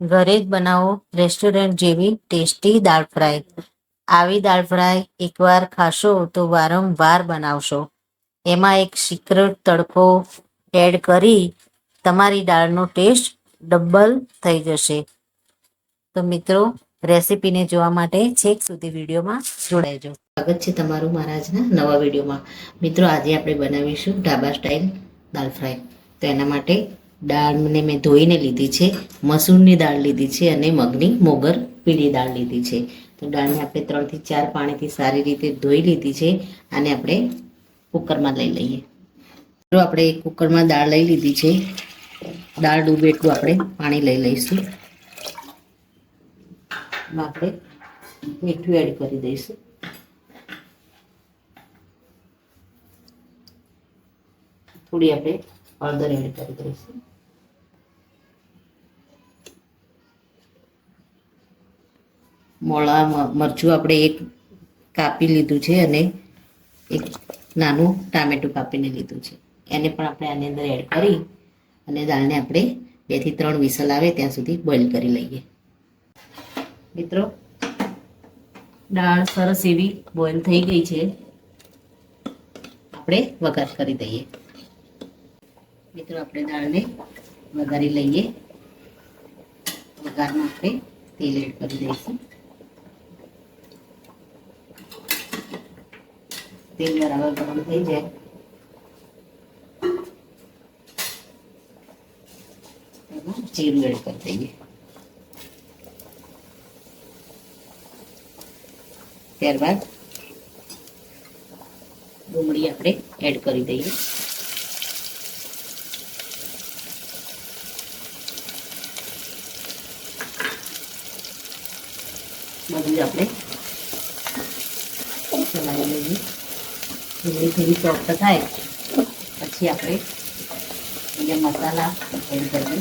ઘરે જ બનાવો રેસ્ટોરન્ટ જેવી ટેસ્ટી દાળ ફ્રાય. આવી દાળ ફ્રાય એકવાર ખાશો તો વારંવાર બનાવશો. એમાં એક સિક્રેટ તડકો એડ કરી તમારી દાળનો ટેસ્ટ ડબલ થઈ જશે. તો મિત્રો, રેસીપીને જોવા માટે છેક સુધી વિડીયોમાં જોડાઈજો. સ્વાગત છે તમારું મારા આજના નવા વિડીયોમાં. મિત્રો, આજે આપણે બનાવીશું ઢાબા સ્ટાઇલ દાળ ફ્રાય. તો એના માટે દાળને મેં ધોઈને લીધી છે, મસૂરની દાળ લીધી છે અને મગની મોગર પીળી દાળ લીધી છે. તો દાળને આપણે 3 થી 4 પાણીથી સારી રીતે ધોઈ લીધી છે. આને આપણે કુકરમાં લઈ લઈએ. તો આપણે કુકરમાં દાળ લઈ લીધી છે. દાળ ડૂબે એટલું આપણે પાણી લઈ લઈશું. આપણે મીઠું એડ કરી દઈશું. થોડી આપણે હળદર એડ કરી દઈશું. મોળા મરચું આપણે એક કાપી લીધું છે અને એક નાનું ટામેટું કાપીને લીધું છે. એને પણ આપણે આની અંદર એડ કરી અને દાળને આપણે 2 થી 3 વિસલ આવે ત્યાં સુધી બોઇલ કરી લઈએ. મિત્રો, દાળ સરસ એવી બોઇલ થઈ ગઈ છે. આપણે વઘાર કરી દઈએ. મિત્રો, આપણે દાળને વઘારી લઈએ. વઘારમાં આપણે તેલ એડ કરી દઈશું. તેલ બરાબર ગરમ થઈ જાય એમાં જીરું એડ કરી દઈએ. ત્યારબાદ ડુંગળી આપણે એડ કરી દઈએ. બધું આપણે ચલાવી લઈએ. ડુંગળી થોડી સોફ્ટ થાય પછી આપણે બીજા મસાલા એડ કરીએ.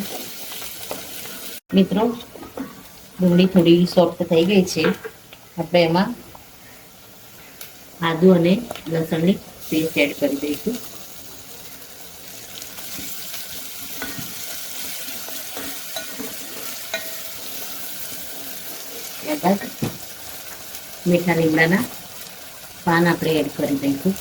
મિત્રો, ડુંગળી થોડી સોફ્ટ થઈ ગઈ છે. આપણે એમાં આદુ અને લસણની પેસ્ટ એડ કરી દઈશું. ત્યારબાદ મીઠા લીમડાના પાન આપણે એડ કરી દઈશું.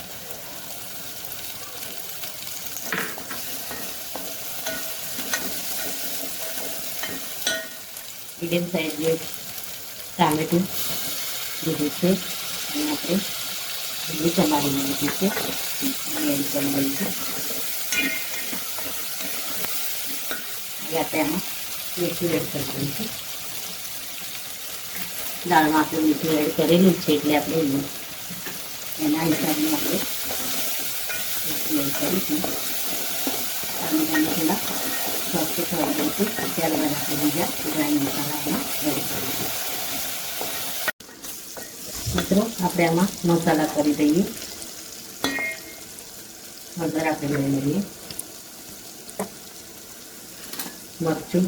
મીડિયમ સાઈઝ ટામેટું લીધું છે અને આપણે લીલી ટમાટીને લીધી છે અને એડ કરી દઈશું. હવે આપણે આમાં મીઠું એડ કરી દઈશું. દાળમાં આપણે મીઠું એડ કરેલું છે એટલે આપણે એના હિસાબે આપણે મીઠું એડ કરીશું. ટામેટાને થોડા સોફ્ટ થવા દઈશું. ત્યારબાદ આપણે બીજા ડ્રાય મસાલા એમાં એડ કરીશું. મિત્રો, આપણે આમાં મસાલા કરી દઈએ. હળદર આપણે લઈ લઈએ. મરચું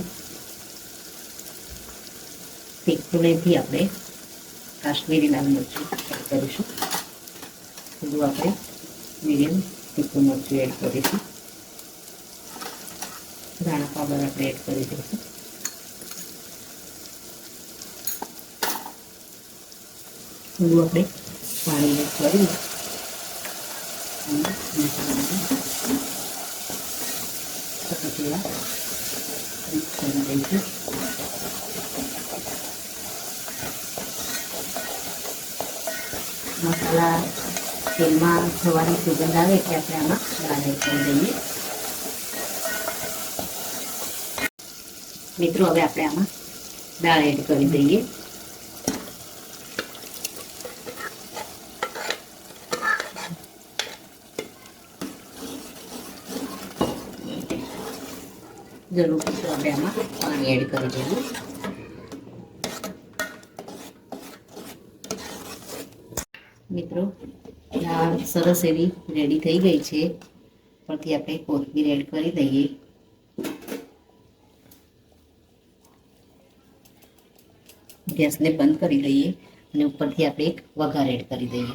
તીખું નથી, આપણે કાશ્મીરી લાલ મરચું એડ કરીશું. થોડું આપણે મીડિયમ તીખું મરચું એડ કરીશું. ધાણા પાવડર આપણે એડ કરી દઈશું. થોડું આપણે પાણી એડ કરી અને મસાલાને સરસ એવા મિક્સ કરી દઈશું. મસાલા તેલમાં થવાની સુગંધ આવે એટલે આપણે આમાં દાળ એડ કરી દઈએ. મિત્રો, હવે આપણે આમાં દાળ એડ કરી દઈએ. જરૂર પડશે આપણે આમાં પાણી એડ કરી દઈએ. મિત્રો, દાળ સરસ એવી રેડી થઈ ગઈ છે. પરથી આપણે કોથમીર એડ કરી દઈએ. ગેસને બંધ કરી દઈએ અને ઉપરથી આપણે એક વઘાર એડ કરી દઈએ.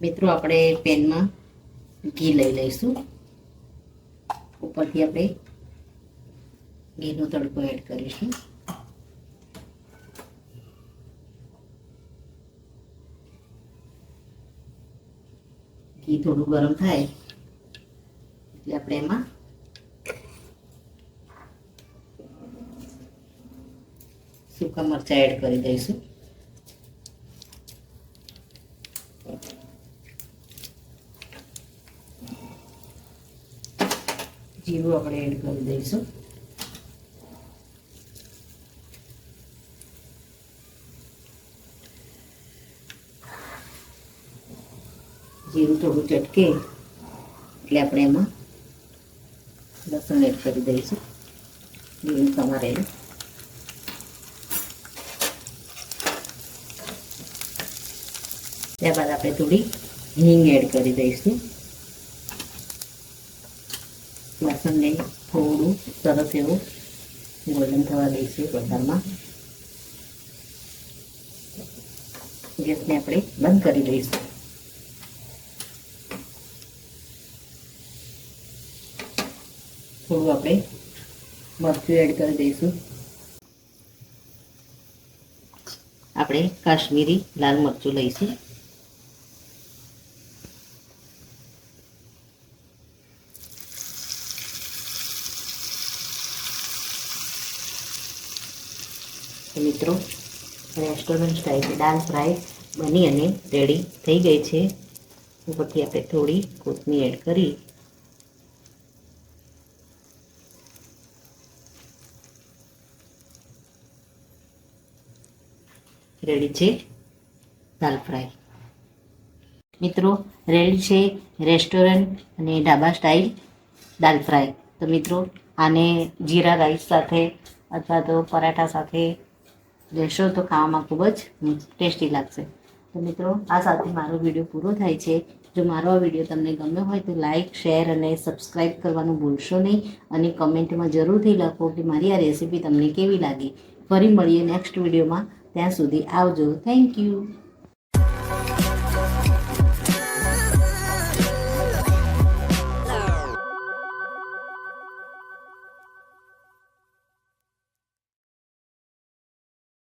મિત્રો, આપણે પેનમાં ઘી લઈ લઈશું. ઉપરથી આપણે ઘીનો તડકો એડ કરીશું. ઘી થોડું ગરમ થાય એટલે આપણે એમાં સૂકા મરચાં એડ કરી દઈશું. જીરું આપણે એડ કરી દઈશું. જીરું થોડું ચટકે એટલે આપણે એમાં લસણ એડ કરી દઈશું. લીલું સમારેલું. ત્યારબાદ આપણે થોડી હિંગ એડ કરી દઈશું. લસણને થોડું સરસ એવું ગોલ્ડન થવા દઈશું વઘારમાં. ગેસને આપણે બંધ કરી દઈશું. થોડું આપણે મરચું એડ કરી દઈશું. આપણે કાશ્મીરી લાલ મરચું લઈશું. મિત્રો, રેસ્ટોરન્ટ સ્ટાઇલ દાલ ફ્રાય બની અને રેડી થઈ ગઈ છે. ઉપરથી આપણે થોડી કોથમીર એડ કરી રેડી છે દાલ ફ્રાય. મિત્રો, રેડી છે રેસ્ટોરન્ટ અને ઢાબા સ્ટાઇલ દાલ ફ્રાય. તો મિત્રો, આને જીરા રાઈસ સાથે અથવા તો પરાઠા સાથે લેશો તો ખાવામાં ખૂબ જ ટેસ્ટી લાગશે. તો મિત્રો, આ સાથે મારો વિડીયો પૂરો થાય છે. જો મારો આ વિડીયો તમને ગમ્યો હોય તો લાઇક, શેર અને સબસ્ક્રાઈબ કરવાનું ભૂલશો નહીં. અને કમેન્ટમાં જરૂરથી લખો કે મારી આ રેસીપી તમને કેવી લાગી. ફરી મળીએ નેક્સ્ટ વિડીયોમાં. ત્યાં સુધી આવજો. Thank you.